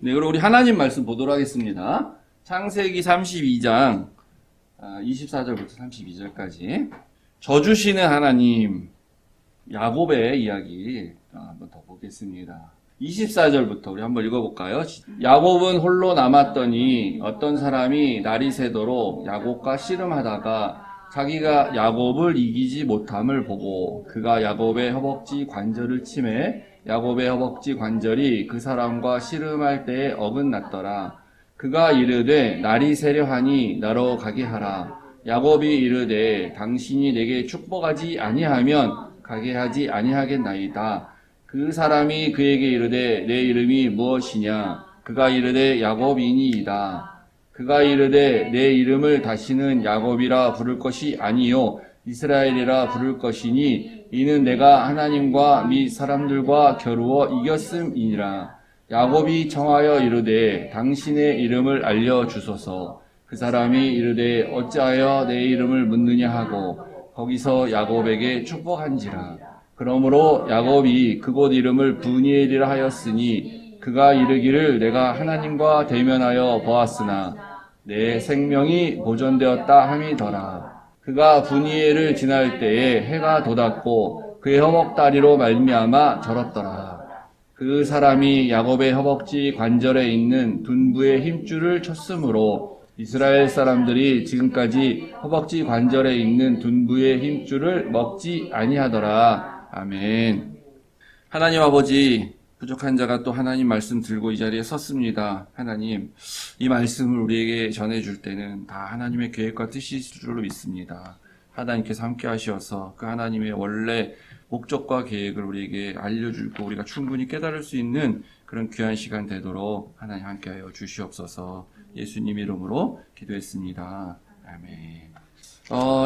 네, 그럼 우리 하나님 말씀 보도록 하겠습니다. 창세기 32장 24절부터 32절까지 져주시는 하나님 야곱의 이야기 한번 더 보겠습니다. 24절부터 우리 한번 읽어볼까요? 야곱은 홀로 남았더니 어떤 사람이 날이 새도록 야곱과 씨름하다가 자기가 야곱을 이기지 못함을 보고 그가 야곱의 허벅지 관절을 치매 야곱의 허벅지 관절이 그 사람과 씨름할 때에 어긋났더라. 그가 이르되 날이 새려 하니 나로 가게 하라. 야곱이 이르되 당신이 내게 축복하지 아니하면 가게 하지 아니하겠나이다. 그 사람이 그에게 이르되 내 이름이 무엇이냐? 그가 이르되 야곱이니이다. 그가 이르되 내 이름을 다시는 야곱이라 부를 것이 아니요 이스라엘이라 부를 것이니 이는 내가 하나님과 및 사람들과 겨루어 이겼음이니라. 야곱이 청하여 이르되 당신의 이름을 알려주소서. 그 사람이 이르되 어찌하여 내 이름을 묻느냐 하고 거기서 야곱에게 축복한지라. 그러므로 야곱이 그곳 이름을 브니엘이라 하였으니 그가 이르기를 내가 하나님과 대면하여 보았으나 내 생명이 보존되었다 함이더라. 그가 브니엘을 지날 때에 해가 돋았고 그의 허벅다리로 말미암아 절었더라. 그 사람이 야곱의 허벅지 관절에 있는 둔부의 힘줄을 쳤으므로 이스라엘 사람들이 지금까지 허벅지 관절에 있는 둔부의 힘줄을 먹지 아니하더라. 아멘. 하나님 아버지, 부족한 자가 또 하나님 말씀 들고 이 자리에 섰습니다. 하나님, 이 말씀을 우리에게 전해줄 때는 다 하나님의 계획과 뜻일 줄로 믿습니다. 하나님께서 함께 하셔서 그 하나님의 원래 목적과 계획을 우리에게 알려주고 우리가 충분히 깨달을 수 있는 그런 귀한 시간 되도록 하나님 함께하여 주시옵소서. 예수님 이름으로 기도했습니다. 아멘.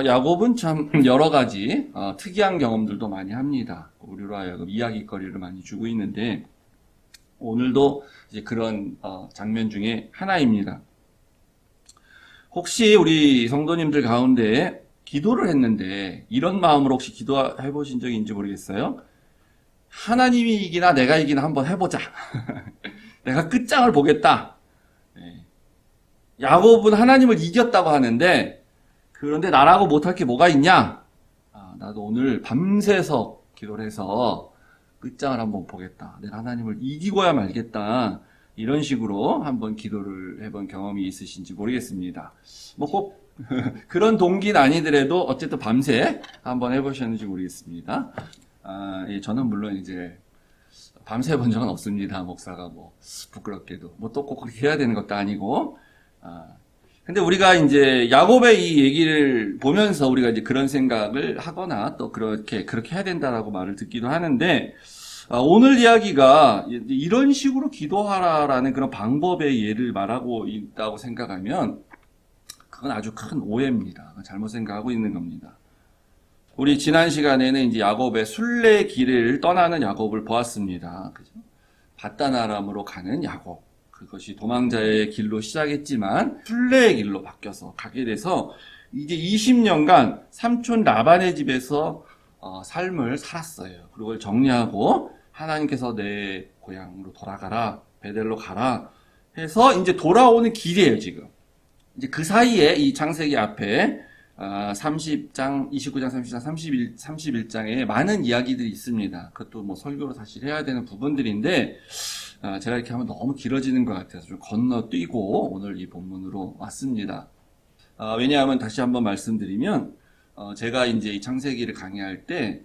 야곱은 참 여러 가지 특이한 경험들도 많이 합니다. 우리로 하여금 이야기거리를 많이 주고 있는데 오늘도 이제 그런 장면 중에 하나입니다. 혹시 우리 성도님들 가운데 기도를 했는데 이런 마음으로 혹시 기도해 보신 적이 있는지 모르겠어요. 하나님이 이기나 내가 이기나 한번 해보자. 내가 끝장을 보겠다. 야곱은 하나님을 이겼다고 하는데 그런데 나라고 못할 게 뭐가 있냐? 나도 오늘 밤새서 기도를 해서 끝장을 한번 보겠다. 내가 하나님을 이기고야 말겠다. 이런 식으로 한번 기도를 해본 경험이 있으신지 모르겠습니다. 뭐 꼭 그런 동기는 아니더라도 어쨌든 밤새 한번 해보셨는지 모르겠습니다. 예, 저는 물론 이제 밤새 해본 적은 없습니다. 목사가 뭐 부끄럽게도 뭐 또 꼭 그렇게 해야 되는 것도 아니고. 근데 우리가 이제 야곱의 이 얘기를 보면서 우리가 이제 그런 생각을 하거나 또 그렇게 해야 된다라고 말을 듣기도 하는데, 오늘 이야기가 이런 식으로 기도하라라는 그런 방법의 예를 말하고 있다고 생각하면 그건 아주 큰 오해입니다. 잘못 생각하고 있는 겁니다. 우리 지난 시간에는 이제 야곱의 순례 길을 떠나는 야곱을 보았습니다. 그죠? 밧단아람으로 가는 야곱. 그것이 도망자의 길로 시작했지만 순례의 길로 바뀌어서 가게 돼서 이제 20년간 삼촌 라반의 집에서 삶을 살았어요. 그걸 정리하고 하나님께서 내 고향으로 돌아가라, 베델로 가라 해서 이제 돌아오는 길이에요, 지금. 이제 그 사이에 이 창세기 앞에 30장, 29장, 30장, 31장에 많은 이야기들이 있습니다. 그것도 뭐 설교로 사실 해야 되는 부분들인데 제가 이렇게 하면 너무 길어지는 것 같아서 좀 건너뛰고 오늘 이 본문으로 왔습니다. 왜냐하면 다시 한번 말씀드리면 제가 이제 이 창세기를 강의할 때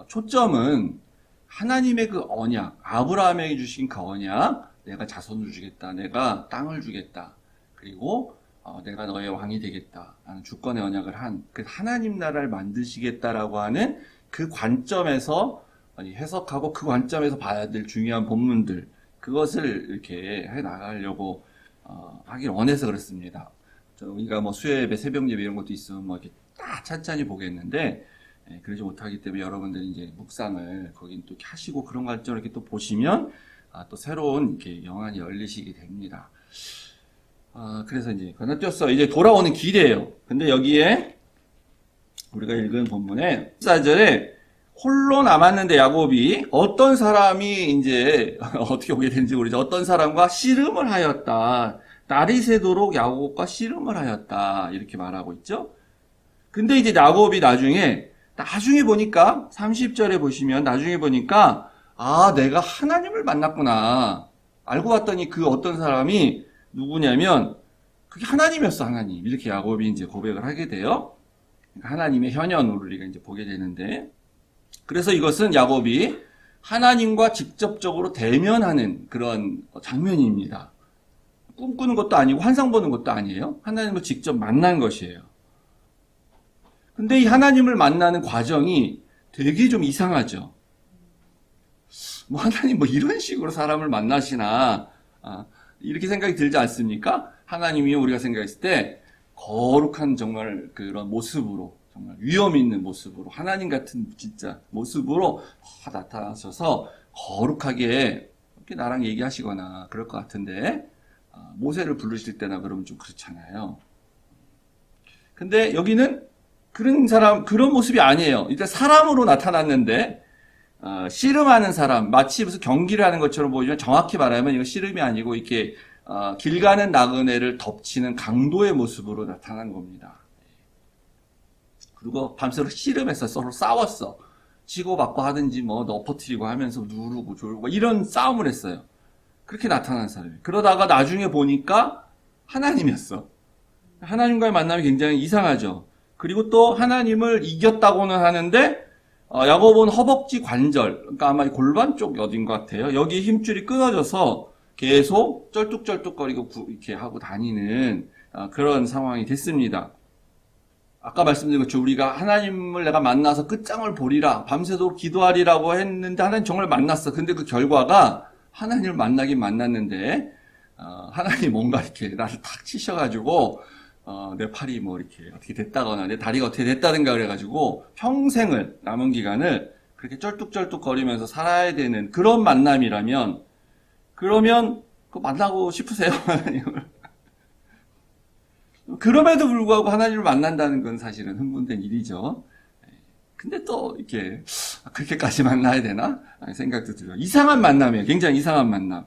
초점은 하나님의 그 언약, 아브라함에게 주신 그 언약, 내가 자손을 주겠다, 내가 땅을 주겠다, 그리고 내가 너의 왕이 되겠다 라는 주권의 언약을 한 그 하나님 나라를 만드시겠다라고 하는 그 관점에서 해석하고 그 관점에서 봐야 될 중요한 본문들, 그것을 이렇게 해 나가려고 하길 원해서 그렇습니다. 우리가 뭐 수요예배, 새벽예배 이런 것도 있으면 뭐 이렇게 딱 찬찬히 보겠는데 그러지 못하기 때문에 여러분들이 이제 묵상을 거긴 또 이렇게 하시고 그런 관점으로 이렇게 또 보시면 또 새로운 이렇게 영안이 열리시게 됩니다. 그래서 이제 건너뛰었어. 이제 돌아오는 길이에요. 근데 여기에 우리가 읽은 본문에 14절에 홀로 남았는데 야곱이 어떤 사람이 이제 어떻게 오게 된지 모르죠. 어떤 사람과 씨름을 하였다. 날이 새도록 야곱과 씨름을 하였다. 이렇게 말하고 있죠. 근데 이제 야곱이 나중에 보니까 30절에 보시면 나중에 보니까 내가 하나님을 만났구나. 알고 봤더니 그 어떤 사람이 누구냐면 그게 하나님이었어. 하나님. 이렇게 야곱이 이제 고백을 하게 돼요. 그러니까 하나님의 현현으로 우리가 이제 보게 되는데, 그래서 이것은 야곱이 하나님과 직접적으로 대면하는 그런 장면입니다. 꿈꾸는 것도 아니고 환상 보는 것도 아니에요. 하나님을 직접 만난 것이에요. 근데 이 하나님을 만나는 과정이 되게 좀 이상하죠. 하나님 이런 식으로 사람을 만나시나, 이렇게 생각이 들지 않습니까? 하나님이 우리가 생각했을 때 거룩한 정말 그런 모습으로, 정말 위험 있는 모습으로, 하나님 같은 진짜 모습으로 나타나셔서 거룩하게 이렇게 나랑 얘기하시거나 그럴 것 같은데, 모세를 부르실 때나 그러면 좀 그렇잖아요. 근데 여기는 그런 모습이 아니에요. 일단 사람으로 나타났는데, 씨름하는 사람, 마치 무슨 경기를 하는 것처럼 보이지만 정확히 말하면 이거 씨름이 아니고 이렇게 길 가는 나그네를 덮치는 강도의 모습으로 나타난 겁니다. 그리고 밤새도록 씨름해서 서로 싸웠어. 치고받고 하든지 엎어뜨리고 하면서 누르고 졸고 이런 싸움을 했어요. 그렇게 나타난 사람이에요. 그러다가 나중에 보니까 하나님이었어. 하나님과의 만남이 굉장히 이상하죠. 그리고 또 하나님을 이겼다고는 하는데 야곱은 허벅지 관절, 그러니까 아마 골반 쪽 어딘 것 같아요. 여기 힘줄이 끊어져서 계속 쩔뚝쩔뚝거리고 이렇게 하고 다니는 그런 상황이 됐습니다. 아까 말씀드린 것처럼 우리가 하나님을 내가 만나서 끝장을 보리라, 밤새도록 기도하리라고 했는데 하나님 정말 만났어. 근데 그 결과가 하나님을 만나긴 만났는데 하나님 뭔가 이렇게 나를 탁 치셔가지고 내 팔이 이렇게 어떻게 됐다거나 내 다리가 어떻게 됐다든가 그래가지고 평생을 남은 기간을 그렇게 쩔뚝쩔뚝 거리면서 살아야 되는 그런 만남이라면, 그러면 만나고 싶으세요? 하나님을? 그럼에도 불구하고 하나님을 만난다는 건 사실은 흥분된 일이죠. 근데 또 이렇게 그렇게까지 만나야 되나? 생각도 들어요. 이상한 만남이에요. 굉장히 이상한 만남.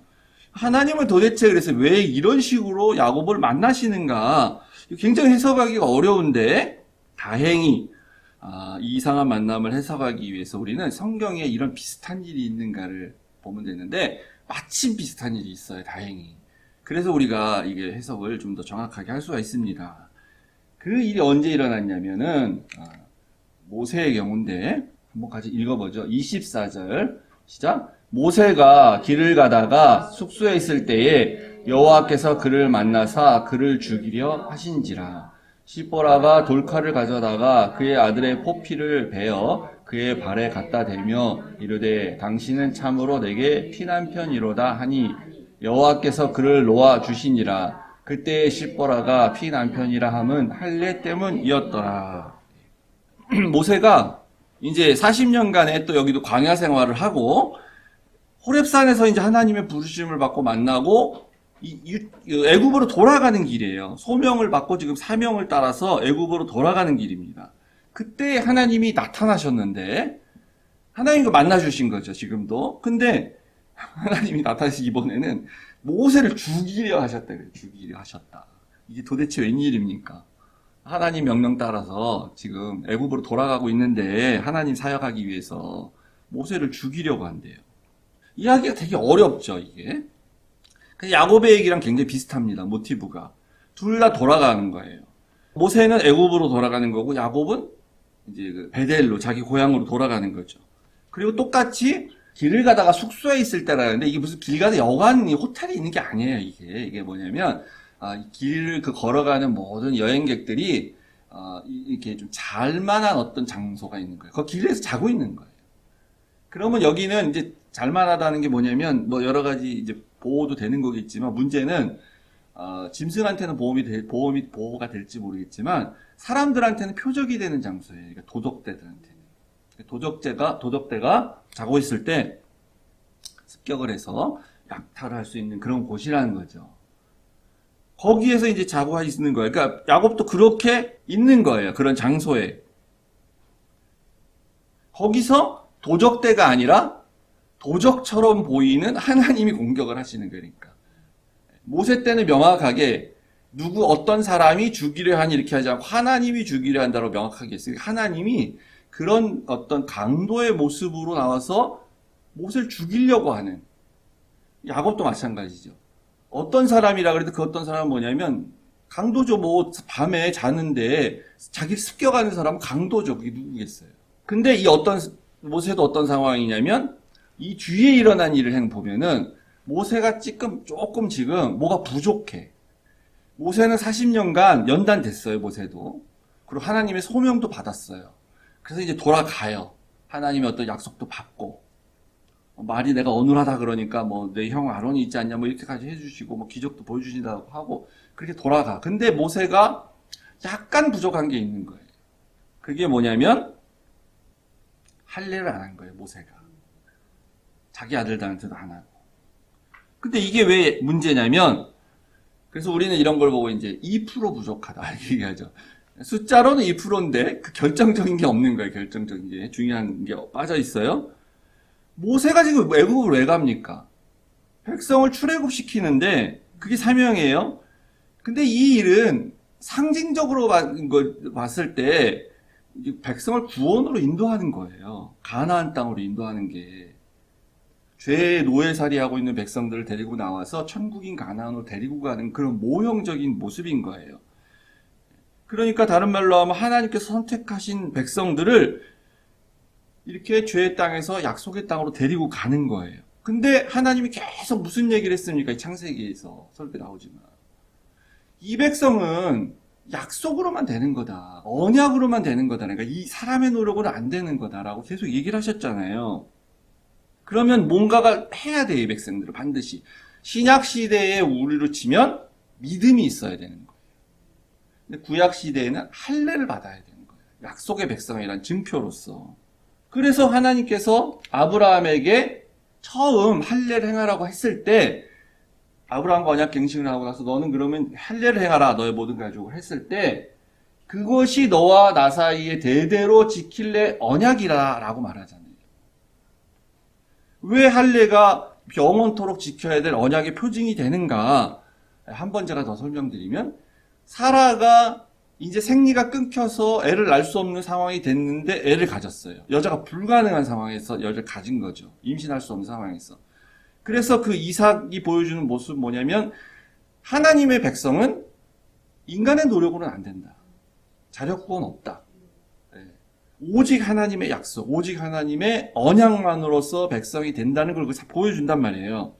하나님은 도대체 그래서 왜 이런 식으로 야곱을 만나시는가? 굉장히 해석하기가 어려운데, 다행히 이 이상한 만남을 해석하기 위해서 우리는 성경에 이런 비슷한 일이 있는가를 보면 되는데, 마침 비슷한 일이 있어요. 다행히. 그래서 우리가 이게 해석을 좀 더 정확하게 할 수가 있습니다. 그 일이 언제 일어났냐면은 모세의 경우인데, 한번 같이 읽어보죠. 24절 시작. 모세가 길을 가다가 숙소에 있을 때에 여호와께서 그를 만나사 그를 죽이려 하신지라. 시보라가 돌칼을 가져다가 그의 아들의 포피를 베어 그의 발에 갖다 대며 이르되 당신은 참으로 내게 피난편이로다 하니 여호와께서 그를 놓아 주시니라. 그때 시보라가 피난편이라 함은 할례 때문이었더라. 모세가 이제 40년간의 또 여기도 광야 생활을 하고 호렙산에서 이제 하나님의 부르심을 받고 만나고 애굽으로 돌아가는 길이에요. 소명을 받고 지금 사명을 따라서 애굽으로 돌아가는 길입니다. 그때 하나님이 나타나셨는데 하나님과 만나 주신 거죠, 지금도. 근데 하나님이 나타나서 이번에는 모세를 죽이려 하셨다 그래요. 죽이려 하셨다. 이게 도대체 웬일입니까? 하나님 명령 따라서 지금 애굽으로 돌아가고 있는데 하나님 사역하기 위해서 모세를 죽이려고 한대요. 이야기가 되게 어렵죠, 이게. 야곱의 얘기랑 굉장히 비슷합니다, 모티브가. 둘 다 돌아가는 거예요. 모세는 애굽으로 돌아가는 거고, 야곱은 이제 베델로, 자기 고향으로 돌아가는 거죠. 그리고 똑같이 길을 가다가 숙소에 있을 때라는데, 이게 무슨 길 가다 여관이 호텔이 있는 게 아니에요, 이게 뭐냐면, 길을 걸어가는 모든 여행객들이, 이렇게 좀 잘만한 어떤 장소가 있는 거예요. 그 길에서 자고 있는 거예요. 그러면 여기는 이제 잘만하다는 게 뭐냐면, 여러 가지 이제 보호도 되는 거겠지만, 문제는, 짐승한테는 보호가 될지 모르겠지만, 사람들한테는 표적이 되는 장소예요. 그러니까 도적대들한테는. 도적대가 자고 있을 때 습격을 해서 약탈을 할 수 있는 그런 곳이라는 거죠. 거기에서 이제 자고 있는 거예요. 그러니까 야곱도 그렇게 있는 거예요. 그런 장소에. 거기서 도적대가 아니라 도적처럼 보이는 하나님이 공격을 하시는 거니까. 모세 때는 명확하게 누구 어떤 사람이 죽이려 하니 이렇게 하지 않고 하나님이 죽이려 한다고 명확하게 했어요. 하나님이 그런 어떤 강도의 모습으로 나와서 모세를 죽이려고 하는. 야곱도 마찬가지죠. 어떤 사람이라 그래도 그 어떤 사람은 뭐냐면 강도죠. 뭐 밤에 자는데 자기 습격하는 사람은 강도죠. 그게 누구겠어요. 근데 이 어떤 모세도 어떤 상황이냐면 이 뒤에 일어난 일을 보면은 모세가 조금 지금 뭐가 부족해. 모세는 40년간 연단됐어요. 모세도. 그리고 하나님의 소명도 받았어요. 그래서 이제 돌아가요. 하나님의 어떤 약속도 받고. 말이 내가 어눌하다 그러니까 뭐 내 형 아론이 있지 않냐 뭐 이렇게까지 해주시고 뭐 기적도 보여주신다고 하고 그렇게 돌아가. 근데 모세가 약간 부족한 게 있는 거예요. 그게 뭐냐면 할례를 안 한 거예요. 모세가. 자기 아들들한테도 안 하고. 근데 이게 왜 문제냐면 그래서 우리는 이런 걸 보고 이제 2% 부족하다 이렇게 얘기하죠. 숫자로는 2%인데 그 결정적인 게 없는 거예요. 결정적인 게 중요한 게 빠져 있어요. 모세가 지금 애굽을 왜 갑니까? 백성을 출애굽시키는데 그게 사명이에요. 근데 이 일은 상징적으로 봤을 때 백성을 구원으로 인도하는 거예요. 가나안 땅으로 인도하는 게. 죄의 노예살이하고 있는 백성들을 데리고 나와서 천국인 가나안으로 데리고 가는 그런 모형적인 모습인 거예요. 그러니까 다른 말로 하면 하나님께서 선택하신 백성들을 이렇게 죄의 땅에서 약속의 땅으로 데리고 가는 거예요. 근데 하나님이 계속 무슨 얘기를 했습니까? 이 창세기에서 설교 나오지만. 이 백성은 약속으로만 되는 거다. 언약으로만 되는 거다. 그러니까 이 사람의 노력으로 안 되는 거다라고 계속 얘기를 하셨잖아요. 그러면 뭔가가 해야 돼, 이 백성들은 반드시. 신약 시대의 우리로 치면 믿음이 있어야 되는 거예요. 근데 구약 시대에는 할례를 받아야 되는 거예요. 약속의 백성이란 증표로서. 그래서 하나님께서 아브라함에게 처음 할례를 행하라고 했을 때 아브라함과 언약 갱신을 하고 나서 너는 그러면 할례를 행하라. 너의 모든 가족을 했을 때 그것이 너와 나 사이에 대대로 지킬래 언약이라 라고 말하잖아요. 왜 할례가 영원토록 지켜야 될 언약의 표징이 되는가? 한 번 제가 더 설명드리면 사라가 이제 생리가 끊겨서 애를 낳을 수 없는 상황이 됐는데 애를 가졌어요. 여자가 불가능한 상황에서 여자를 가진 거죠. 임신할 수 없는 상황에서. 그래서 그 이삭이 보여주는 모습은 뭐냐면 하나님의 백성은 인간의 노력으로는 안 된다. 자력구원 없다. 오직 하나님의 약속, 오직 하나님의 언약만으로서 백성이 된다는 걸 보여준단 말이에요.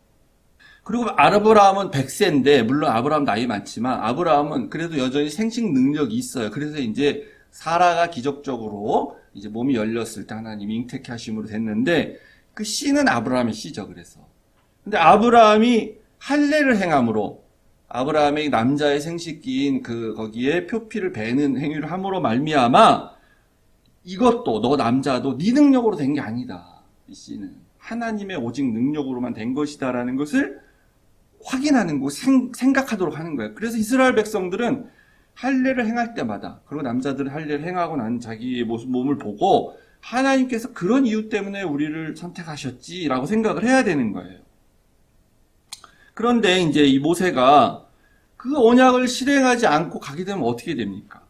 그리고 아브라함은 100세인데 물론 아브라함 나이 많지만 아브라함은 그래도 여전히 생식 능력이 있어요. 그래서 이제 사라가 기적적으로 이제 몸이 열렸을 때 하나님이 잉태케 하심으로 됐는데 그 씨는 아브라함의 씨죠. 그래서 근데 아브라함이 할례를 행함으로 아브라함의 남자의 생식기인 거기에 표피를 베는 행위를 함으로 말미암아 이것도 너 남자도 네 능력으로 된 게 아니다. 이 씨는 하나님의 오직 능력으로만 된 것이다라는 것을 확인하는 거 생각하도록 하는 거예요. 그래서 이스라엘 백성들은 할례를 행할 때마다 그리고 남자들은 할례를 행하고 난 자기의 몸을 보고 하나님께서 그런 이유 때문에 우리를 선택하셨지라고 생각을 해야 되는 거예요. 그런데 이제 이 모세가 그 언약을 실행하지 않고 가게 되면 어떻게 됩니까?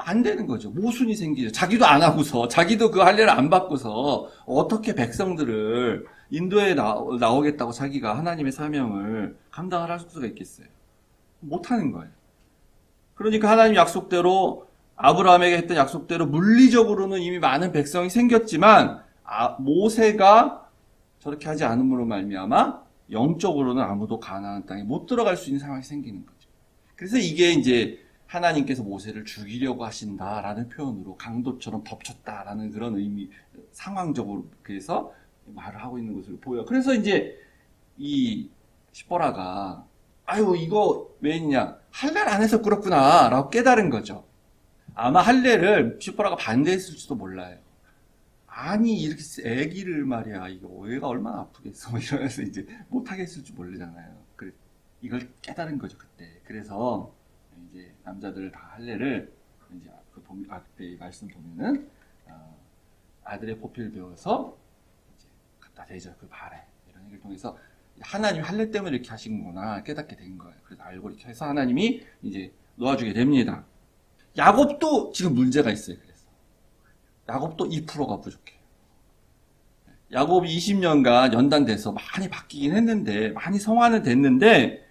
안 되는 거죠. 모순이 생기죠. 자기도 안 하고서, 자기도 그 할례를 안 받고서 어떻게 백성들을 인도에 나오겠다고 자기가 하나님의 사명을 감당을 할 수가 있겠어요? 못하는 거예요. 그러니까 하나님 약속대로 아브라함에게 했던 약속대로 물리적으로는 이미 많은 백성이 생겼지만 모세가 저렇게 하지 않음으로 말미암아 영적으로는 아무도 가나안 땅에 못 들어갈 수 있는 상황이 생기는 거죠. 그래서 이게 이제 하나님께서 모세를 죽이려고 하신다라는 표현으로 강도처럼 덮쳤다라는 그런 의미, 상황적으로 그래서 말을 하고 있는 것으로 보여요. 그래서 이제 이 시보라가 아유 이거 왜 했냐 할례를 안 해서 그렇구나 라고 깨달은 거죠. 아마 할례를 시보라가 반대했을지도 몰라요. 아니 이렇게 애기를 말이야 이거 애가 얼마나 아프겠어 이러면서 이제 못하겠을 줄 모르잖아요. 그래 이걸 깨달은 거죠 그때. 그래서 이제 남자들 다 할례를 이제 그때 말씀 보면은 아들의 포피를 배워서 이제 갖다 대죠. 그 발에. 이런 얘기를 통해서 하나님 할례 때문에 이렇게 하시는구나 깨닫게 된 거예요. 그래서 알고 이렇게 해서 하나님이 이제 놓아주게 됩니다. 야곱도 지금 문제가 있어요. 그래서 야곱도 2%가 부족해요. 야곱이 20년간 연단돼서 많이 바뀌긴 했는데, 많이 성화는 됐는데,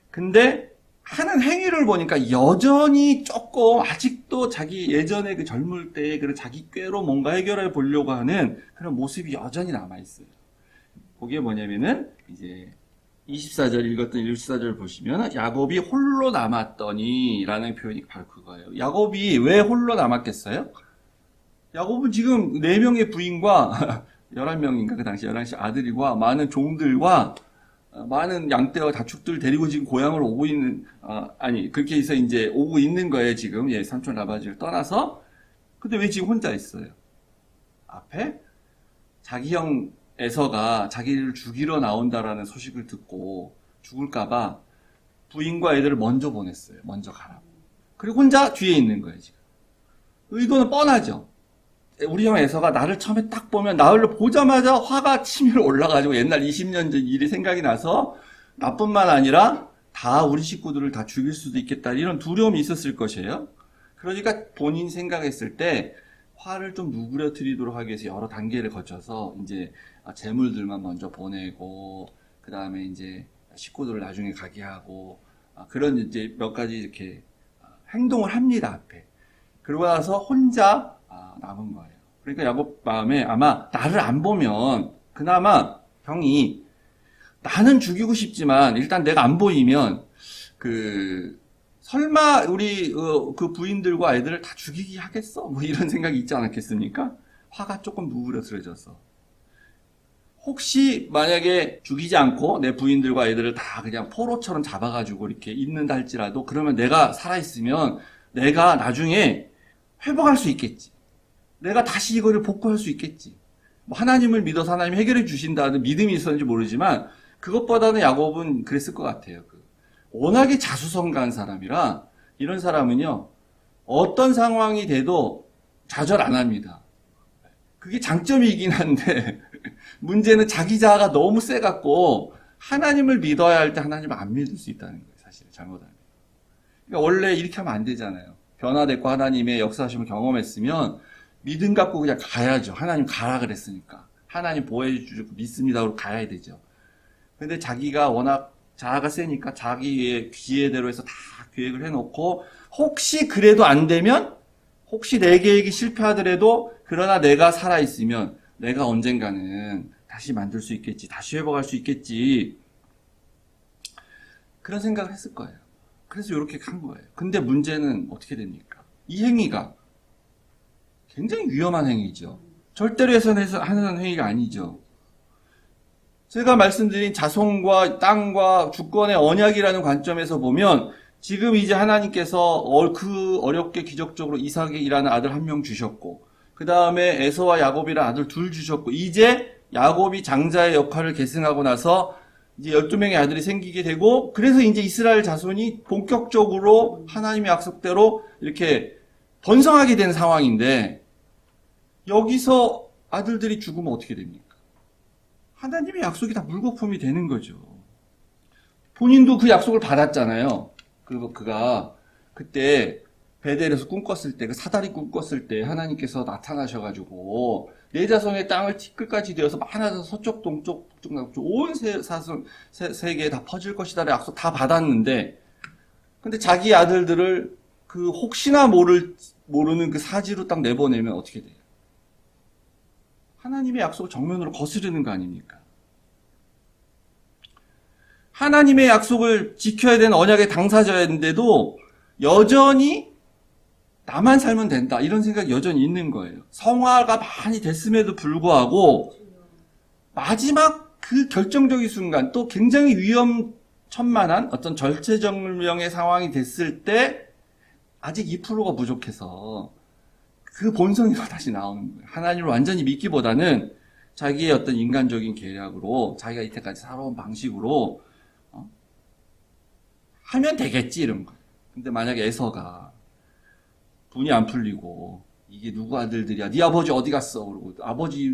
근데 하는 행위를 보니까 여전히 조금 아직도 자기 예전에 그 젊을 때의 그런 자기 꾀로 뭔가 해결해 보려고 하는 그런 모습이 여전히 남아있어요. 그게 뭐냐면은 이제 24절 읽었던 24절 보시면 야곱이 홀로 남았더니 라는 표현이 바로 그거예요. 야곱이 왜 홀로 남았겠어요? 야곱은 지금 4명의 부인과 11명인가 그 당시 11시 아들과 많은 종들과 많은 양떼와 가축들 데리고 지금 고향을 오고 있는 그렇게 해서 이제 오고 있는 거예요. 지금 삼촌 라바지를 떠나서. 근데 왜 지금 혼자 있어요? 앞에 자기 형 에서가 자기를 죽이러 나온다라는 소식을 듣고 죽을까봐 부인과 애들을 먼저 보냈어요. 먼저 가라고. 그리고 혼자 뒤에 있는 거예요, 지금. 의도는 뻔하죠. 우리 형 에서가 나를 처음에 딱 보면 나를 보자마자 화가 치밀어 올라가지고 옛날 20년 전 일이 생각이 나서 나뿐만 아니라 다 우리 식구들을 다 죽일 수도 있겠다 이런 두려움이 있었을 것이에요. 그러니까 본인 생각했을 때 화를 좀 누그러뜨리도록 하기 위해서 여러 단계를 거쳐서 이제 재물들만 먼저 보내고 그 다음에 이제 식구들을 나중에 가게 하고 그런 이제 몇 가지 이렇게 행동을 합니다 앞에. 그러고 나서 혼자 남은 거예요. 그러니까 야곱 마음에 아마 나를 안 보면 그나마 형이 나는 죽이고 싶지만 일단 내가 안 보이면 설마 우리 그 부인들과 아이들을 다 죽이기 하겠어? 뭐 이런 생각이 있지 않았겠습니까? 화가 조금 누그러뜨려져서 혹시 만약에 죽이지 않고 내 부인들과 아이들을 다 그냥 포로처럼 잡아가지고 이렇게 있는다 할지라도 그러면 내가 살아있으면 내가 나중에 회복할 수 있겠지. 내가 다시 이거를 복구할 수 있겠지. 뭐 하나님을 믿어서 하나님 해결해 주신다는 믿음이 있었는지 모르지만 그것보다는 야곱은 그랬을 것 같아요. 워낙에 자수성가한 사람이라 이런 사람은요 어떤 상황이 돼도 좌절 안 합니다. 그게 장점이긴 한데 문제는 자기 자아가 너무 세갖고 하나님을 믿어야 할 때 하나님을 안 믿을 수 있다는 거예요. 사실 잘못하면. 그러니까 원래 이렇게 하면 안 되잖아요. 변화됐고 하나님의 역사하심을 경험했으면 믿음 갖고 그냥 가야죠. 하나님 가라 그랬으니까. 하나님 보호해 주시고 믿습니다. 하고 가야 되죠. 근데 자기가 워낙 자아가 세니까 자기의 기회대로 해서 다 계획을 해놓고 혹시 그래도 안 되면 혹시 내 계획이 실패하더라도 그러나 내가 살아있으면 내가 언젠가는 다시 만들 수 있겠지. 다시 회복할 수 있겠지. 그런 생각을 했을 거예요. 그래서 이렇게 한 거예요. 근데 문제는 어떻게 됩니까? 이 행위가 굉장히 위험한 행위죠. 절대로 해서는 하는 행위가 아니죠. 제가 말씀드린 자손과 땅과 주권의 언약이라는 관점에서 보면 지금 이제 하나님께서 그 어렵게 기적적으로 이삭이라는 아들 1명 주셨고 그 다음에 에서와 야곱이라는 아들 2 주셨고 이제 야곱이 장자의 역할을 계승하고 나서 이제 12명의 아들이 생기게 되고 그래서 이제 이스라엘 자손이 본격적으로 하나님의 약속대로 이렇게 번성하게 된 상황인데 여기서 아들들이 죽으면 어떻게 됩니까? 하나님의 약속이 다 물거품이 되는 거죠. 본인도 그 약속을 받았잖아요. 그가 그때 베델에서 꿈꿨을 때, 그 사다리 꿈꿨을 때 하나님께서 나타나셔가지고 내 자손의 땅을 티끌까지 되어서 많아져서 서쪽, 동쪽, 북쪽, 남쪽 온 세계에 다 퍼질 것이다 라는 약속 다 받았는데 근데 자기 아들들을 그 혹시나 모르는 그 사지로 딱 내보내면 어떻게 돼요? 하나님의 약속을 정면으로 거스르는 거 아닙니까? 하나님의 약속을 지켜야 되는 언약의 당사자였는데도 여전히 나만 살면 된다 이런 생각이 여전히 있는 거예요. 성화가 많이 됐음에도 불구하고 마지막 그 결정적인 순간 또 굉장히 위험천만한 어떤 절체절명의 상황이 됐을 때 아직 2%가 부족해서 그 본성이 다시 나오는 거예요. 하나님을 완전히 믿기보다는 자기의 어떤 인간적인 계략으로 자기가 이때까지 살아온 방식으로 하면 되겠지 이런 거예요. 근데 만약에 에서가 분이 안 풀리고 이게 누구 아들들이야? 네 아버지 어디 갔어? 그러고 아버지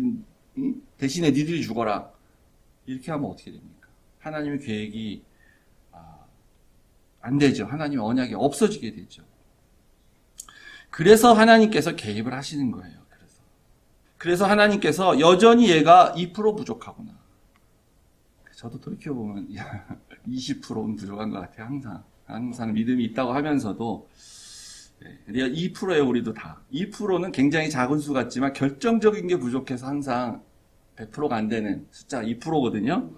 대신에 니들이 죽어라. 이렇게 하면 어떻게 됩니까? 하나님의 계획이 안 되죠. 하나님의 언약이 없어지게 되죠. 그래서 하나님께서 개입을 하시는 거예요. 그래서 하나님께서 여전히 얘가 2% 부족하구나. 저도 돌이켜보면 20%는 부족한 것 같아요. 항상 믿음이 있다고 하면서도 2%예요. 우리도 다. 2%는 굉장히 작은 수 같지만 결정적인 게 부족해서 항상 100%가 안 되는 숫자 2%거든요.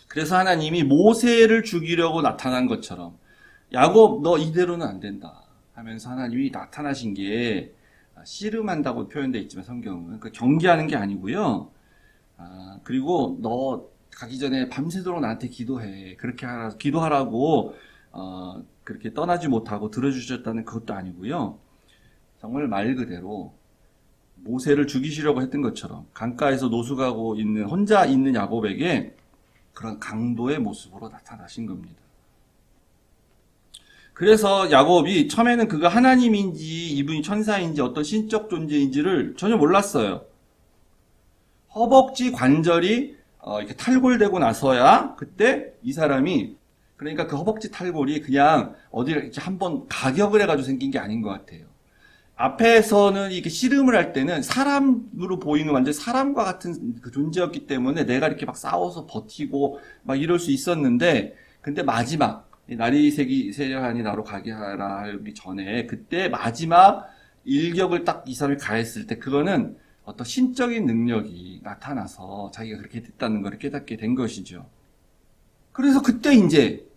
그래서 하나님이 모세를 죽이려고 나타난 것처럼 야곱 너 이대로는 안 된다 하면서 하나님이 나타나신 게 씨름한다고 표현되어 있지만 성경은 그 경계하는 게 아니고요. 그리고 너 가기 전에 밤새도록 나한테 기도해. 그렇게 기도하라고 그렇게 떠나지 못하고 들어주셨다는 그것도 아니고요. 정말 말 그대로 모세를 죽이시려고 했던 것처럼 강가에서 노숙하고 있는 혼자 있는 야곱에게 그런 강도의 모습으로 나타나신 겁니다. 그래서 야곱이 처음에는 그가 하나님인지 이분이 천사인지 어떤 신적 존재인지를 전혀 몰랐어요. 허벅지 관절이 이렇게 탈골되고 나서야 그때 이 사람이 그러니까 그 허벅지 탈골이 그냥 어디를 이렇게 한번 가격을 해가지고 생긴 게 아닌 것 같아요. 앞에서는 이렇게 씨름을 할 때는 사람으로 보이는 완전 사람과 같은 그 존재였기 때문에 내가 이렇게 막 싸워서 버티고 막 이럴 수 있었는데 근데 마지막 날이 세려하니 나로 가게 하라 하기 전에 그때 마지막 일격을 딱 이 사람이 가했을 때 그거는 어떤 신적인 능력이 나타나서 자기가 그렇게 됐다는 걸 깨닫게 된 것이죠. 그래서 그때 이제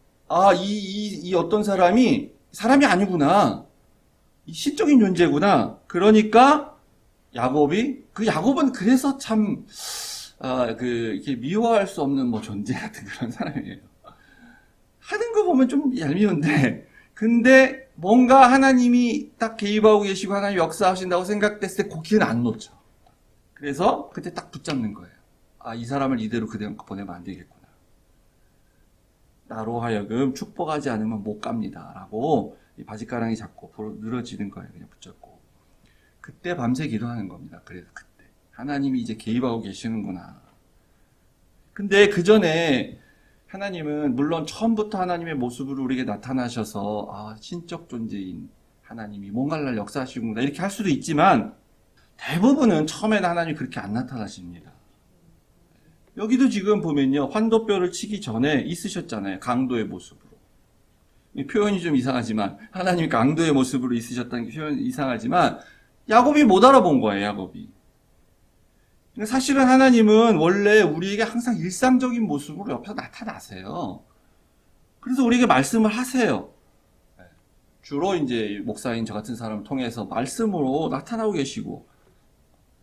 이 어떤 사람이 아니구나. 이 신적인 존재구나. 그러니까 야곱은 그래서 참 이렇게 미워할 수 없는 뭐 존재 같은 그런 사람이에요. 하는 거 보면 좀 얄미운데 근데 뭔가 하나님이 딱 개입하고 계시고 하나님 역사하신다고 생각됐을 때 고기는 안 놓죠. 그래서 그때 딱 붙잡는 거예요. 이 사람을 이대로 그대로 보내면 안 되겠구나. 나로 하여금 축복하지 않으면 못 갑니다. 라고 이 바짓가랑이 잡고 늘어지는 거예요. 그냥 붙잡고. 그때 밤새 기도하는 겁니다. 그래서 그때 하나님이 이제 개입하고 계시는구나. 근데 그 전에 하나님은 물론 처음부터 하나님의 모습으로 우리에게 나타나셔서 신적 존재인 하나님이 뭔가를 역사하시구나 이렇게 할 수도 있지만 대부분은 처음에는 하나님이 그렇게 안 나타나십니다. 여기도 지금 보면요. 환도뼈를 치기 전에 있으셨잖아요. 강도의 모습으로. 이 표현이 좀 이상하지만 하나님이 강도의 모습으로 있으셨다는 게 표현이 이상하지만 야곱이 못 알아본 거예요. 야곱이. 사실은 하나님은 원래 우리에게 항상 일상적인 모습으로 옆에서 나타나세요. 그래서 우리에게 말씀을 하세요. 주로 이제 목사인 저 같은 사람을 통해서 말씀으로 나타나고 계시고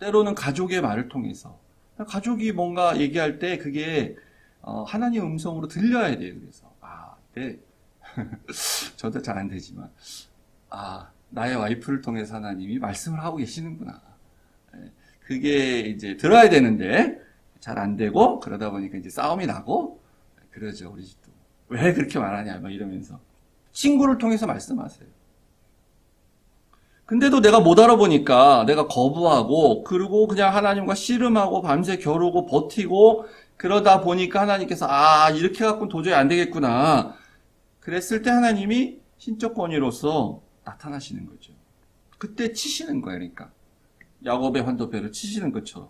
때로는 가족의 말을 통해서 가족이 뭔가 얘기할 때 그게 하나님의 음성으로 들려야 돼요. 그래서 네. 저도 잘 안 되지만 나의 와이프를 통해서 하나님이 말씀을 하고 계시는구나. 그게 이제 들어야 되는데 잘 안 되고 그러다 보니까 이제 싸움이 나고 그러죠. 우리 집도 왜 그렇게 말하냐 막 이러면서 친구를 통해서 말씀하세요. 근데도 내가 못 알아보니까 내가 거부하고 그리고 그냥 하나님과 씨름하고 밤새 겨루고 버티고 그러다 보니까 하나님께서 이렇게 갖고는 도저히 안 되겠구나. 그랬을 때 하나님이 신적 권위로서 나타나시는 거죠. 그때 치시는 거예요. 그러니까 야곱의 환도뼈를 치시는 것처럼.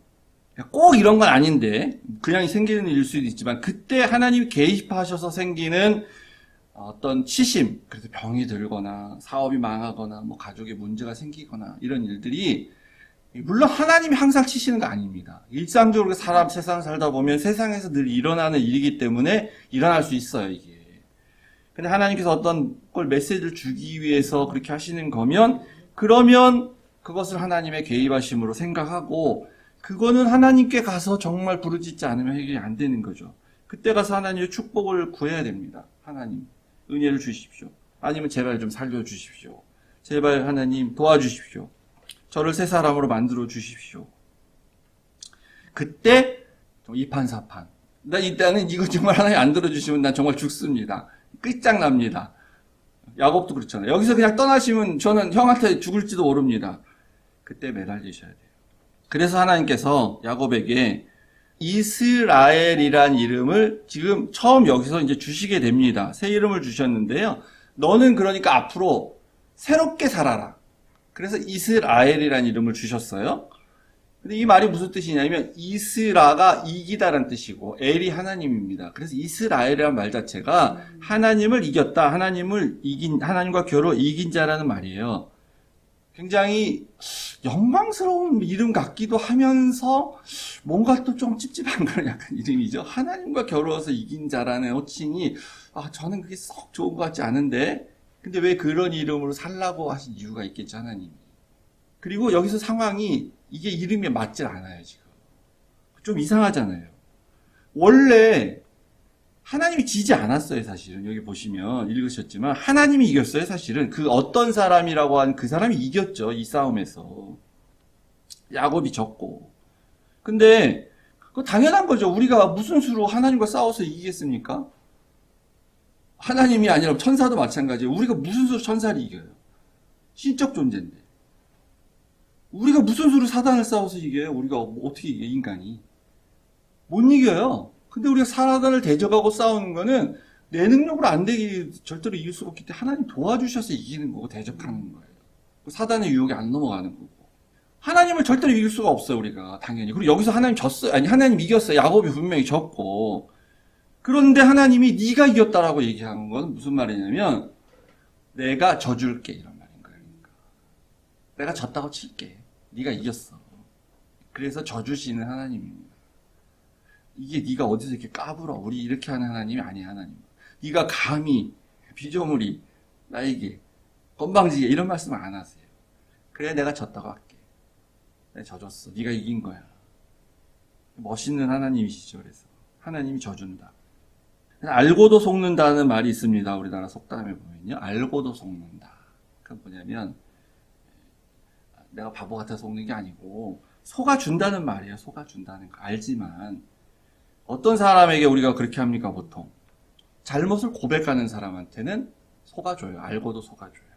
꼭 이런 건 아닌데 그냥 생기는 일일 수도 있지만 그때 하나님이 개입하셔서 생기는 어떤 치심, 그래서 병이 들거나 사업이 망하거나 뭐 가족에 문제가 생기거나 이런 일들이 물론 하나님이 항상 치시는 거 아닙니다. 일상적으로 세상 살다 보면 세상에서 늘 일어나는 일이기 때문에 일어날 수 있어요, 이게. 근데 하나님께서 어떤 걸 메시지를 주기 위해서 그렇게 하시는 거면 그러면 그것을 하나님의 개입하심으로 생각하고 그거는 하나님께 가서 정말 부르짖지 않으면 해결이 안 되는 거죠. 그때 가서 하나님의 축복을 구해야 됩니다. 하나님 은혜를 주십시오. 아니면 제발 좀 살려주십시오. 제발 하나님 도와주십시오. 저를 새 사람으로 만들어 주십시오. 그때 이판사판. 나 일단은 이거 정말 하나님 안 들어주시면 난 정말 죽습니다. 끝장납니다. 야곱도 그렇잖아요. 여기서 그냥 떠나시면 저는 형한테 죽을지도 모릅니다. 그때 매달리셔야 돼요. 그래서 하나님께서 야곱에게 이스라엘이란 이름을 지금 처음 여기서 이제 주시게 됩니다. 새 이름을 주셨는데요. 너는 그러니까 앞으로 새롭게 살아라. 그래서 이스라엘이란 이름을 주셨어요. 근데 이 말이 무슨 뜻이냐면 이스라가 이기다라는 뜻이고 엘이 하나님입니다. 그래서 이스라엘이라는 말 자체가 하나님을 이겼다, 하나님과 겨루 이긴 자라는 말이에요. 굉장히 영광스러운 이름 같기도 하면서 뭔가 또 좀 찝찝한 그런 약간 이름이죠. 하나님과 겨루어서 이긴 자라는 호칭이 저는 그게 썩 좋은 것 같지 않은데 근데 왜 그런 이름으로 살라고 하신 이유가 있겠죠, 하나님이. 그리고 여기서 상황이 이게 이름에 맞질 않아요, 지금. 좀 이상하잖아요. 원래 하나님이 지지 않았어요, 사실은. 여기 보시면 읽으셨지만 하나님이 이겼어요, 사실은. 그 어떤 사람이라고 하는 그 사람이 이겼죠, 이 싸움에서. 야곱이 졌고. 근데 그거 당연한 거죠. 우리가 무슨 수로 하나님과 싸워서 이기겠습니까? 하나님이 아니라 천사도 마찬가지예요. 우리가 무슨 수로 천사를 이겨요? 신적 존재인데. 우리가 무슨 수로 사단을 싸워서 이겨요? 우리가 어떻게 이겨요, 인간이? 못 이겨요. 근데 우리가 사단을 대적하고 싸우는 거는 내 능력으로 안 되기 절대로 이길 수가 없기 때문에 하나님 도와주셔서 이기는 거고 대적하는 거예요. 사단의 유혹에 안 넘어가는 거고. 하나님을 절대로 이길 수가 없어요, 우리가. 당연히. 그리고 여기서 하나님 졌어요. 아니, 하나님 이겼어요. 야곱이 분명히 졌고. 그런데 하나님이 네가 이겼다라고 얘기하는 건 무슨 말이냐면 내가 져줄게 이런 말인 거예요. 그러니까. 내가 졌다고 칠게. 네가 이겼어. 그래서 져주시는 하나님입니다. 이게 네가 어디서 이렇게 까불어. 우리 이렇게 하는 하나님이 아니야, 하나님. 네가 감히 비조물이 나에게 건방지게 이런 말씀을 안 하세요. 그래 내가 졌다고 할게. 내가 져줬어. 네가 이긴 거야. 멋있는 하나님이시죠. 그래서 하나님이 져준다. 알고도 속는다는 말이 있습니다. 우리나라 속담에 보면요. 알고도 속는다. 그건 뭐냐면 내가 바보 같아서 속는 게 아니고 속아준다는 말이에요. 속아준다는 거. 알지만 어떤 사람에게 우리가 그렇게 합니까? 보통 잘못을 고백하는 사람한테는 속아줘요. 알고도 속아줘요.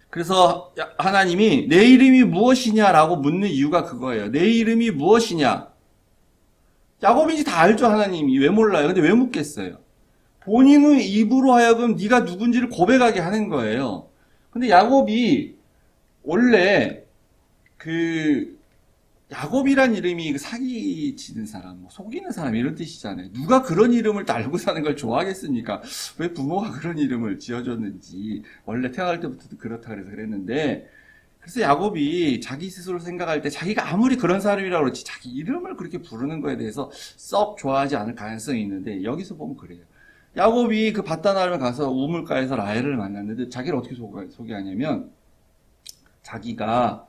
그래서 하나님이 내 이름이 무엇이냐라고 묻는 이유가 그거예요. 내 이름이 무엇이냐? 야곱인지 다 알죠, 하나님이. 왜 몰라요? 근데 왜 묻겠어요? 본인의 입으로 하여금 네가 누군지를 고백하게 하는 거예요. 근데 야곱이 원래 야곱이란 이름이 사기치는 사람, 속이는 사람 이런 뜻이잖아요. 누가 그런 이름을 달고 사는 걸 좋아하겠습니까? 왜 부모가 그런 이름을 지어줬는지. 원래 태어날 때부터도 그렇다 그래서 그랬는데 그래서 야곱이 자기 스스로 생각할 때 자기가 아무리 그런 사람이라고 그렇지 자기 이름을 그렇게 부르는 거에 대해서 썩 좋아하지 않을 가능성이 있는데 여기서 보면 그래요. 야곱이 그 밧다나름에 가서 우물가에서 라헬을 만났는데 자기를 어떻게 소개하냐면 자기가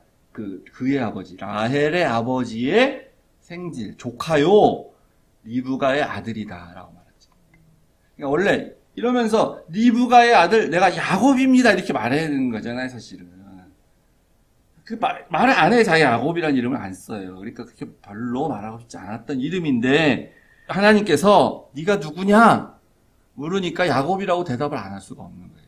그의 아버지, 라헬의 아버지의 생질, 조카요, 리브가의 아들이다. 라고 말했죠. 그러니까 원래 이러면서 리브가의 아들, 내가 야곱입니다. 이렇게 말해야 되는 거잖아요, 사실은. 말을 안 해, 자기 야곱이라는 이름을 안 써요. 그러니까 그렇게 별로 말하고 싶지 않았던 이름인데, 하나님께서 네가 누구냐? 물으니까 야곱이라고 대답을 안 할 수가 없는 거예요.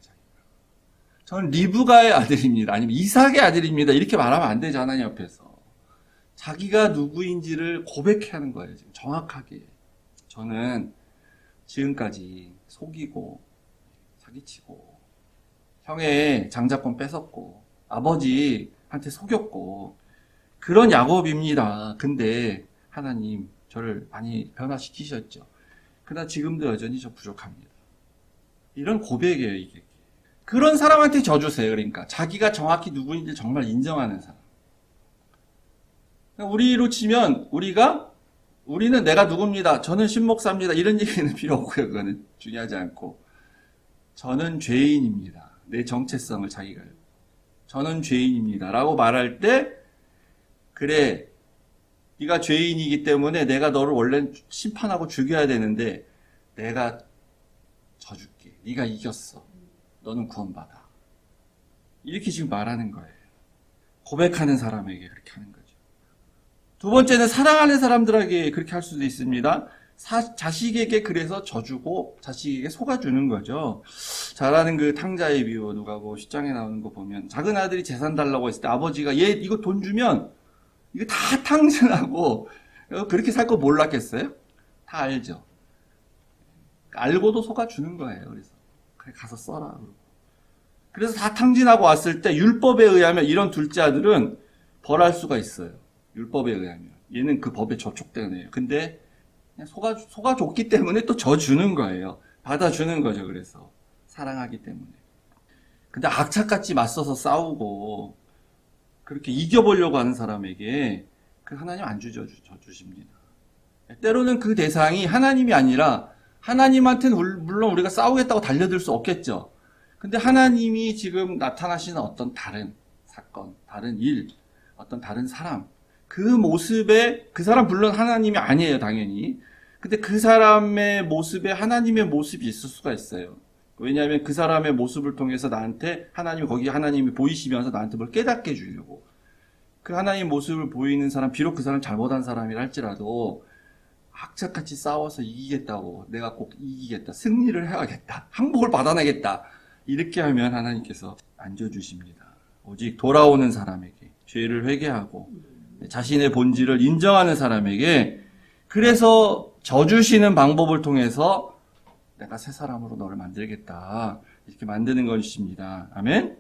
저는 리브가의 아들입니다. 아니면 이삭의 아들입니다. 이렇게 말하면 안 되죠, 하나님 앞에서. 자기가 누구인지를 고백해야 하는 거예요, 지금 정확하게. 저는 지금까지 속이고, 사기치고, 형의 장자권 뺏었고, 아버지한테 속였고, 그런 야곱입니다. 근데 하나님 저를 많이 변화시키셨죠. 그러나 지금도 여전히 저 부족합니다. 이런 고백이에요, 이게. 그런 사람한테 져주세요. 그러니까 자기가 정확히 누구인지 정말 인정하는 사람. 우리로 치면 우리는 내가 누굽니다. 저는 신목사입니다. 이런 얘기는 필요 없고요. 그거는 중요하지 않고 저는 죄인입니다. 내 정체성을 자기가 저는 죄인입니다. 라고 말할 때 그래 네가 죄인이기 때문에 내가 너를 원래 심판하고 죽여야 되는데 내가 져줄게. 네가 이겼어. 너는 구원받아. 이렇게 지금 말하는 거예요. 고백하는 사람에게 그렇게 하는 거죠. 두 번째는 사랑하는 사람들에게 그렇게 할 수도 있습니다. 자식에게 그래서 져주고 자식에게 속아주는 거죠. 잘하는 그 탕자의 비유, 누가 뭐 10장에 나오는 거 보면 작은 아들이 재산 달라고 했을 때 아버지가 얘 이거 돈 주면 이거 다 탕진하고 그렇게 살 거 몰랐겠어요? 다 알죠. 알고도 속아주는 거예요. 그래서 그래 가서 써라. 그래서 다 탕진하고 왔을 때 율법에 의하면 이런 둘째 아들은 벌할 수가 있어요. 율법에 의하면. 얘는 그 법에 저촉되는 애예요. 근데 그냥 속아줬기 때문에 또 져주는 거예요. 받아주는 거죠. 그래서 사랑하기 때문에. 근데 악착같이 맞서서 싸우고 그렇게 이겨보려고 하는 사람에게 그 하나님 안 져주십니다. 때로는 그 대상이 하나님이 아니라 하나님한테는 물론 우리가 싸우겠다고 달려들 수 없겠죠. 근데 하나님이 지금 나타나시는 어떤 다른 사건, 다른 일, 어떤 다른 사람, 그 모습에, 그 사람 물론 하나님이 아니에요, 당연히. 근데 그 사람의 모습에 하나님의 모습이 있을 수가 있어요. 왜냐하면 그 사람의 모습을 통해서 나한테 거기 하나님이 보이시면서 나한테 뭘 깨닫게 해주려고. 그 하나님 모습을 보이는 사람, 비록 그 사람 잘못한 사람이라 할지라도 악착같이 싸워서 이기겠다고, 내가 꼭 이기겠다, 승리를 해야겠다, 항복을 받아내겠다, 이렇게 하면 하나님께서 안 져주십니다. 오직 돌아오는 사람에게, 죄를 회개하고 자신의 본질을 인정하는 사람에게, 그래서 져주시는 방법을 통해서 내가 새 사람으로 너를 만들겠다, 이렇게 만드는 것입니다. 아멘.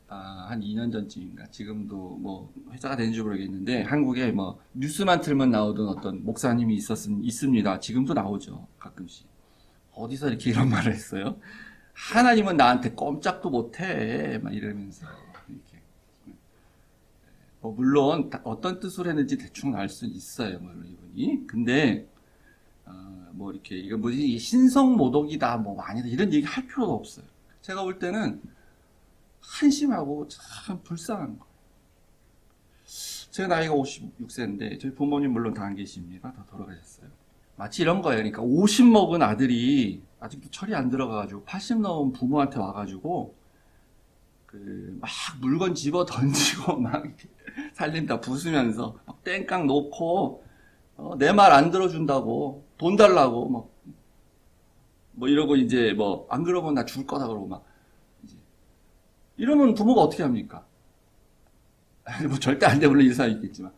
한 2년 전쯤인가, 지금도 뭐 회자가 되는지 모르겠는데 한국에 뭐 뉴스만 틀면 나오던 어떤 목사님이 있습니다. 지금도 나오죠, 가끔씩. 어디서 이렇게 이런 말을 했어요? 하나님은 나한테 꼼짝도 못해, 막 이러면서 이렇게. 뭐 물론 어떤 뜻으로 했는지 대충 알 수 있어요, 뭐 이분이. 근데 뭐 이렇게 이거 뭐지 신성모독이다, 뭐 아니다, 이런 얘기 할 필요도 없어요. 제가 볼 때는 한심하고 참 불쌍한 거예요. 제 나이가 56세인데 저희 부모님 물론 다 안 계십니다. 다 돌아가셨어요. 마치 이런 거예요. 그러니까 50 먹은 아들이 아직도 철이 안 들어가가지고 80 넘은 부모한테 와가지고 막 물건 집어 던지고 막 살림 다 부수면서 막 땡깡 놓고 내 말 안 들어준다고 돈 달라고 뭐 이러고 이제 뭐 안 그러면 나 죽을 거다 그러고 막 이러면 부모가 어떻게 합니까? 뭐 절대 안 돼, 물론 이런 사람이 있겠지만.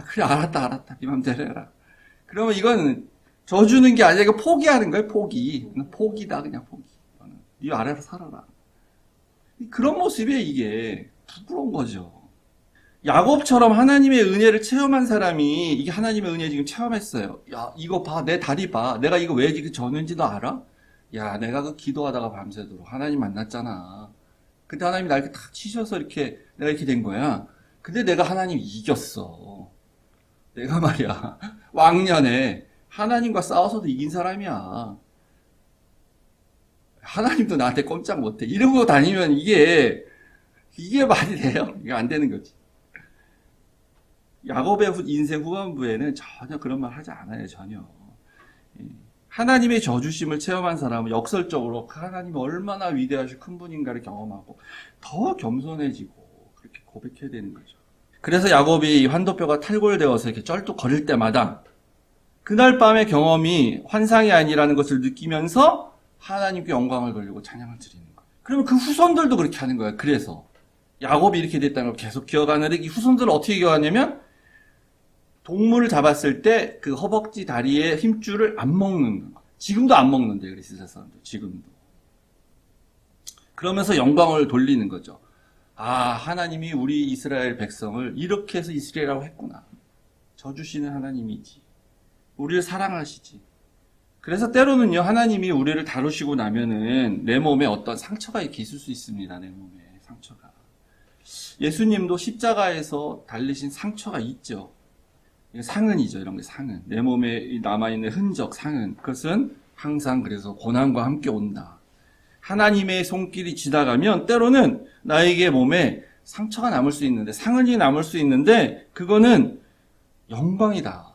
그래, 알았다. 네 맘대로 해라. 그러면 이건 져주는 게 아니라 이거 포기하는 거예요, 포기. 포기다, 그냥 포기. 네 알아서 살아라. 그런 모습에 이게 부끄러운 거죠. 야곱처럼 하나님의 은혜를 체험한 사람이 이게 하나님의 은혜 지금 체험했어요. 야, 이거 봐, 내 다리 봐. 내가 이거 왜 지금 졌는지 너 알아? 야, 내가 그 기도하다가 밤새도록 하나님 만났잖아. 근데 하나님이 날 이렇게 탁 치셔서 이렇게 내가 이렇게 된 거야. 근데 내가 하나님 이겼어. 내가 말이야, 왕년에 하나님과 싸워서도 이긴 사람이야. 하나님도 나한테 꼼짝 못해. 이러고 다니면 이게 말이 돼요? 이게 안 되는 거지. 야곱의 인생 후반부에는 전혀 그런 말 하지 않아요, 전혀. 하나님의 저주심을 체험한 사람은 역설적으로 하나님이 얼마나 위대하시고 큰 분인가를 경험하고 더 겸손해지고 그렇게 고백해야 되는 거죠. 그래서 야곱이 환도뼈가 탈골되어서 이렇게 쩔뚝거릴 때마다 그날 밤의 경험이 환상이 아니라는 것을 느끼면서 하나님께 영광을 돌리고 찬양을 드리는 거예요. 그러면 그 후손들도 그렇게 하는 거예요. 그래서 야곱이 이렇게 됐다는 걸 계속 기억하는데 이 후손들은 어떻게 기억하냐면 동물을 잡았을 때 그 허벅지 다리의 힘줄을 안 먹는 거. 지금도 안 먹는데, 그래, 이스라엘 사람들. 지금도. 그러면서 영광을 돌리는 거죠. 하나님이 우리 이스라엘 백성을 이렇게 해서 이스라엘이라고 했구나. 져주시는 하나님이지. 우리를 사랑하시지. 그래서 때로는요, 하나님이 우리를 다루시고 나면은 내 몸에 어떤 상처가 이렇게 있을 수 있습니다. 내 몸에 상처가. 예수님도 십자가에서 달리신 상처가 있죠. 상흔이죠. 이런 게 상흔. 내 몸에 남아있는 흔적, 상흔. 그것은 항상 그래서 고난과 함께 온다. 하나님의 손길이 지나가면 때로는 나에게 몸에 상처가 남을 수 있는데, 상흔이 남을 수 있는데, 그거는 영광이다.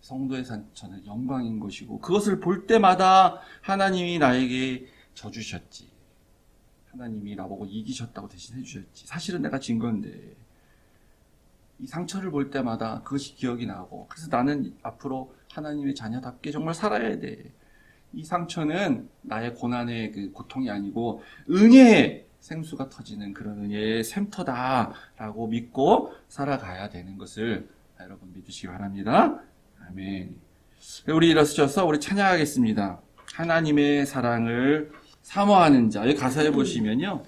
성도의 상처는 영광인 것이고, 그것을 볼 때마다 하나님이 나에게 져주셨지. 하나님이 나보고 이기셨다고 대신 해주셨지. 사실은 내가 진 건데. 이 상처를 볼 때마다 그것이 기억이 나고, 그래서 나는 앞으로 하나님의 자녀답게 정말 살아야 돼. 이 상처는 나의 고난의 그 고통이 아니고 은혜의 생수가 터지는 그런 은혜의 샘터다라고 믿고 살아가야 되는 것을 여러분 믿으시기 바랍니다. 아멘. 우리 일어서셔서 우리 찬양하겠습니다. 하나님의 사랑을 사모하는 자. 여기 가사에 보시면요,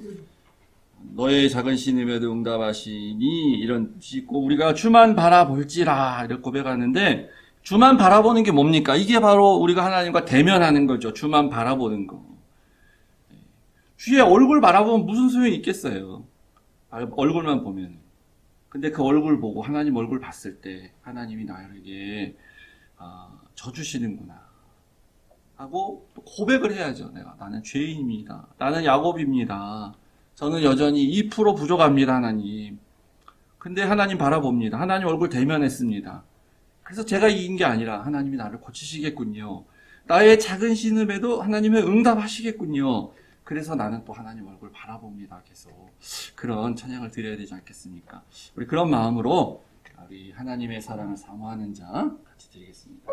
너의 작은 신음에도 응답하시니, 이런 뜻이 있고, 우리가 주만 바라볼지라 이렇게 고백하는데, 주만 바라보는 게 뭡니까? 이게 바로 우리가 하나님과 대면하는 거죠. 주만 바라보는 거. 주의 얼굴 바라보면 무슨 소용이 있겠어요? 얼굴만 보면. 근데 그 얼굴 보고 하나님 얼굴 봤을 때 하나님이 나에게 져주시는구나 하고 또 고백을 해야죠. 나는 죄인입니다. 나는 야곱입니다. 저는 여전히 2% 부족합니다, 하나님. 근데 하나님 바라봅니다. 하나님 얼굴 대면했습니다. 그래서 제가 이긴 게 아니라 하나님이 나를 고치시겠군요. 나의 작은 신음에도 하나님은 응답하시겠군요. 그래서 나는 또 하나님 얼굴 바라봅니다. 계속 그런 찬양을 드려야 되지 않겠습니까? 우리 그런 마음으로 우리 하나님의 사랑을 사모하는 자 같이 드리겠습니다.